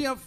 many of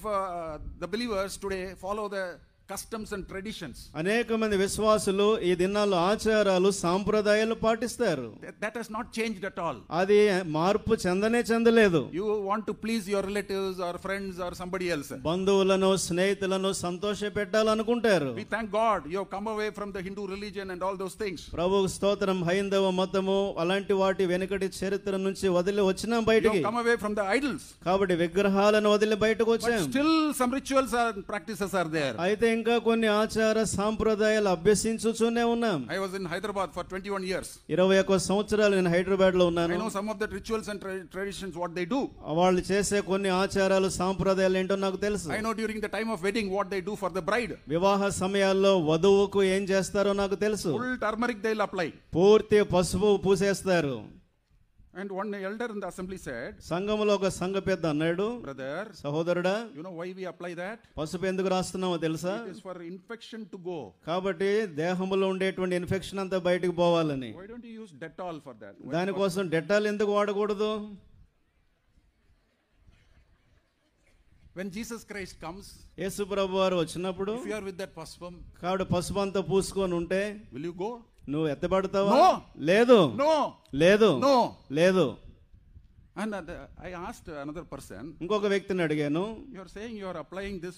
the believers today follow the customs and traditions. అనేక మంది విశ్వాసులు ఈ దినాల్లో ఆచారాలు సాంప్రదాయాలు పాటిస్తారు. That has not changed at all. అది మార్పు చెందలేదు. You want to please your relatives or friends or somebody else. బంధువులను స్నేహితులను సంతోష పెట్టాలనుకుంటారు. We thank God you have come away from the Hindu religion and all those things. ప్రభువు స్తోత్రం. హైందవ మతము అలాంటి వాటి వెనుకటి చరిత్ర నుంచి వదిలి వచ్చినాం బయటికి. You have come away from the idols. కాబట్టి విగ్రహాలను వదిలి బయటకు వచ్చాం. But still some rituals and practices are there. అయితే ఇంకా కొన్ని ఆచార సాంప్రదాయాలు అభ్యసించుతూనే ఉన్నాం. I was in Hyderabad for 21 years. 21 సంవత్సరాలు నేను హైదరాబాద్ లో ఉన్నాను. I know some of the rituals and traditions what they do. వాళ్ళు చేసే కొన్ని ఆచారాలు సాంప్రదాయాలు ఏంటో నాకు తెలుసు. I know during the time of wedding what they do for the bride. వివాహ సమయాల్లో వధువుకు ఏం చేస్తారో నాకు తెలుసు. Full turmeric they'll apply. పూర్తి పసుపు పూసేస్తారు. And one elder in the assembly said, సంఘములో ఒక సంఘ పెద్ద అన్నాడు, brother, సహోదరుడా, you know why we apply that? పసుపు ఎందుకు రాస్తున్నామో తెలుసా? It is for infection to go. కాబట్టి దేహంలో ఉండేటువంటి ఇన్ఫెక్షన్ అంతా బయటికి పోవాలని. Why don't you use Dettol for that? దానికోసం డెటాల్ ఎందుకు వాడకూడదు? When Jesus Christ comes, యేసు ప్రభువు వారు వచ్చినప్పుడు, if you are with that pasupam, కాబట్టి పసుపు అంతా పూసుకొని ఉంటే will you go? నువ్వు ఎత్తబడతావా? No. లేదు. No. లేదు. No. లేదు. And I asked another person, ఇంకొక వ్యక్తిని అడిగాను, you are saying you are applying this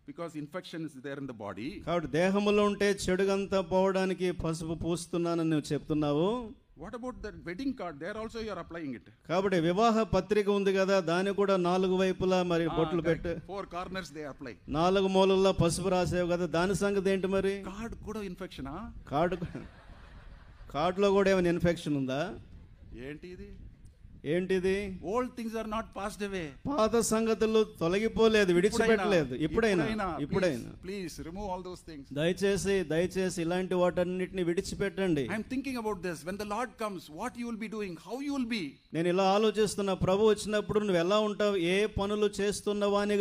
because infection is there in the body. కాబట్టి దేహంలో ఉంటే చెడుగంతా పోవడానికి పసుపు పూస్తున్నానని నువ్వు చెప్తున్నావు. What about the wedding card? There also you are applying it. కాబట్టి వివాహ పత్రిక ఉంది కదా, దాని కూడా 4 వైపులా మరి బొట్లు పెట్టు. 4 corners they apply. 4 మూలల్లో పసుపు రాసేవు కదా, దాని సంగతి ఏంటి మరి? Card కూడా infection ఆ? కార్డులో కూడా ఏమైనా ఇన్ఫెక్షన్ ఉందా? ఏంటిది? Old things are not passed away. పాత సంగతులు తొలగిపోలేదు, విడిచిపెట్టలేదు. ఇప్పుడైనా please remove all those things. దయచేసి ఇలాంటి వాటన్నిటిని విడిచిపెట్టండి. I am thinking about this. When the Lord comes, what you will be doing? How you will be? నేను ఇలా ఆలోచిస్తున్నా, ప్రభు వచ్చినప్పుడు నువ్వు ఎలా ఉంటావు, ఏ పనులు చేస్తున్నవాని